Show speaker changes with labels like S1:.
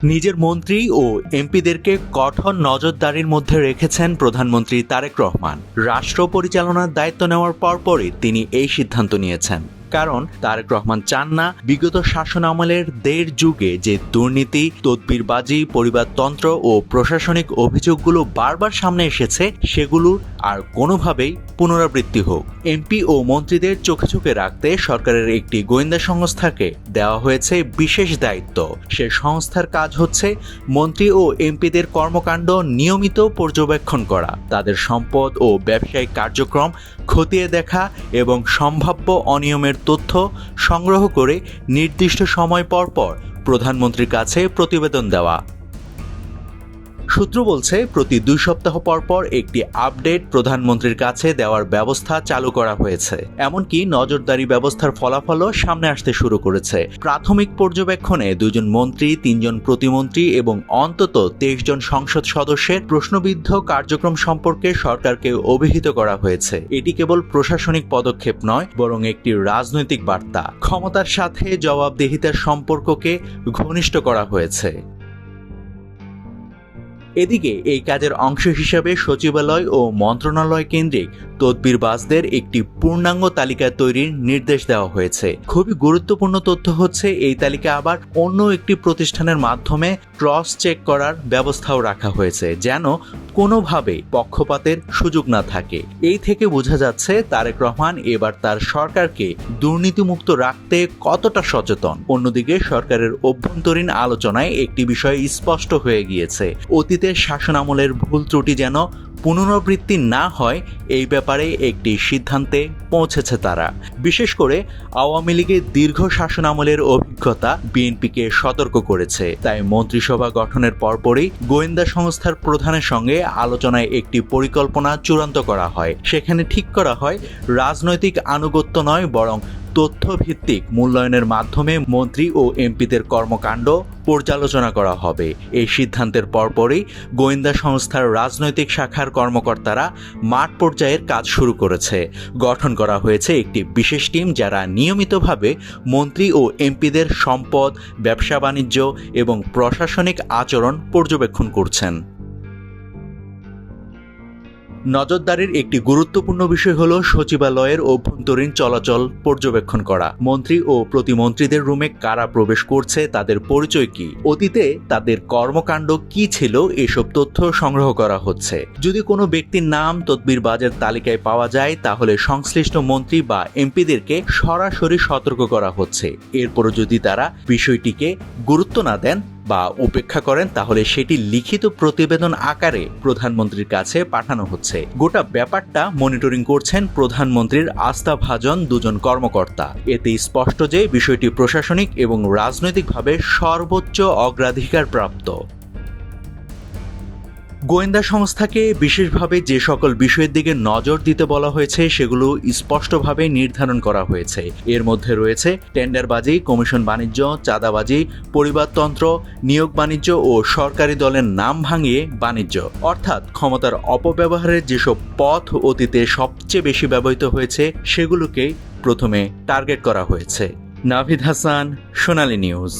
S1: নিজের মন্ত্রী ও এমপিদেরকে কঠোর নজরদারির মধ্যে রেখেছেন প্রধানমন্ত্রী তারেক রহমান। রাষ্ট্র পরিচালনার দায়িত্ব নেওয়ার পরপরই তিনি এই সিদ্ধান্ত নিয়েছেন। কারণ তারেক রহমান চান না বিগত শাসন আমলের দেড় যুগে যে দুর্নীতি, তদবিরবাজি, পরিবারতন্ত্র ও প্রশাসনিক অভিযোগগুলো বারবার সামনে এসেছে সেগুলোর আর কোনোভাবেই পুনরাবৃত্তি হোক। এমপি ও মন্ত্রীদের চোখে চোখে রাখতে সরকারের একটি গোয়েন্দা সংস্থাকে দেওয়া হয়েছে বিশেষ দায়িত্ব। সে সংস্থার কাজ হচ্ছে মন্ত্রী ও এমপিদের কর্মকাণ্ড নিয়মিত পর্যবেক্ষণ করা, তাদের সম্পদ ও ব্যবসায়িক কার্যক্রম খতিয়ে দেখা এবং সম্ভাব্য অনিয়মের তথ্য সংগ্রহ করে নির্দিষ্ট সময় পর পর প্রধানমন্ত্রীর কাছে প্রতিবেদন দেওয়া। সূত্র বলছে, প্রতি 2 সপ্তাহ পর পর একটি আপডেট প্রধানমন্ত্রীর কাছে দেওয়ার ব্যবস্থা চালু করা হয়েছে। এমনকি নজরদারি ব্যবস্থার ফলাফলও সামনে আসতে শুরু করেছে। প্রাথমিক পর্যবেক্ষণে 2 জন মন্ত্রী, 3 জন প্রতিমন্ত্রী এবং অন্তত 23 জন সংসদ সদস্যের প্রশ্নবিদ্ধ কার্যক্রম সম্পর্কে সরকারকে অভিহিত করা হয়েছে। এটি কেবল প্রশাসনিক পদক্ষেপ নয়, বরং একটি রাজনৈতিক বার্তা। ক্ষমতার সাথে জবাবদিহিতার সম্পর্ককে ঘনিষ্ঠ করা হয়েছে। এদিকে এই কাজের অংশ হিসাবে সচিবালয় ও মন্ত্রণালয় কেন্দ্রিক তদবিরবাজদের একটি পূর্ণাঙ্গ তালিকা তৈরির নির্দেশ দেওয়া হয়েছে। খুবই গুরুত্বপূর্ণ তথ্য হচ্ছে, এই তালিকা আবার অন্য একটি প্রতিষ্ঠানের মাধ্যমে ক্রস চেক করার ব্যবস্থাও রাখা হয়েছে, যেন কোনোভাবেই পক্ষপাতের সুযোগ না থাকে। এই থেকে বোঝা যাচ্ছে তারেক রহমান এবার তার সরকারকে দুর্নীতিমুক্ত রাখতে কতটা সচেতন। অন্যদিকে সরকারের অভ্যন্তরীণ আলোচনায় একটি বিষয় স্পষ্ট হয়ে গিয়েছে, অতীতের শাসনামলের ভুল ত্রুটি যেন পুনরাবৃত্তি না হয় এই ব্যাপারে একটি সিদ্ধান্তে পৌঁছেছে তারা। বিশেষ করে আওয়ামী লীগের দীর্ঘ শাসনামলের অভিজ্ঞতা বিএনপিকে সতর্ক করেছে। তাই মন্ত্রিসভা গঠনের পরপরই গোয়েন্দা সংস্থার প্রধানের সঙ্গে আলোচনায় একটি পরিকল্পনা চূড়ান্ত করা হয়। সেখানে ঠিক করা হয় রাজনৈতিক আনুগত্য নয়, বরং তথ্যভিত্তিক মূল্যায়নের মাধ্যমে মন্ত্রী ও এমপিদের কর্মকাণ্ড পর্যালোচনা করা হবে। এই সিদ্ধান্তের পরপরই গোয়েন্দা সংস্থার রাজনৈতিক শাখার কর্মকর্তারা মাঠ পর্যায়ের কাজ শুরু করেছে। গঠন করা হয়েছে একটি বিশেষ টিম, যারা নিয়মিতভাবে মন্ত্রী ও এমপিদের সম্পদ, ব্যবসা বাণিজ্য এবং প্রশাসনিক আচরণ পর্যবেক্ষণ করছেন। নজরদারির একটি গুরুত্বপূর্ণ বিষয় হল সচিবালয়ের অভ্যন্তরীণ চলাচল পর্যবেক্ষণ করা। মন্ত্রী ও প্রতিমন্ত্রীদের রুমে কারা প্রবেশ করছে, তাদের পরিচয় কি, অতীতে তাদের কর্মকাণ্ড কি ছিল, এসব তথ্য সংগ্রহ করা হচ্ছে। যদি কোনো ব্যক্তির নাম তদবিরবাজের তালিকায় পাওয়া যায়, তাহলে সংশ্লিষ্ট মন্ত্রী বা এমপিদেরকে সরাসরি সতর্ক করা হচ্ছে। এরপরও যদি তারা বিষয়টিকে গুরুত্ব না দেন বা উপেক্ষা করেন, তাহলে সেটি লিখিত প্রতিবেদন আকারে প্রধানমন্ত্রীর কাছে পাঠানো হচ্ছে। গোটা ব্যাপারটা মনিটরিং করছেন প্রধানমন্ত্রীর আস্থাভাজন 2 জন কর্মকর্তা। এতে স্পষ্ট যে বিষয়টি প্রশাসনিক এবং রাজনৈতিকভাবে সর্বোচ্চ অগ্রাধিকার প্রাপ্ত। গোয়েন্দা সংস্থাকে বিশেষভাবে যে সকল বিষয়ের দিকে নজর দিতে বলা হয়েছে সেগুলো স্পষ্টভাবে নির্ধারণ করা হয়েছে। এর মধ্যে রয়েছে টেন্ডারবাজি, কমিশন বাণিজ্য, চাঁদাবাজি, পরিবারতন্ত্র, নিয়োগ বাণিজ্য ও সরকারি দলের নাম ভাঙিয়ে বাণিজ্য। অর্থাৎ ক্ষমতার অপব্যবহারের যেসব পথ অতীতে সবচেয়ে বেশি ব্যবহৃত হয়েছে সেগুলোকেই প্রথমে টার্গেট করা হয়েছে। নাভিদ হাসান, সোনালী নিউজ।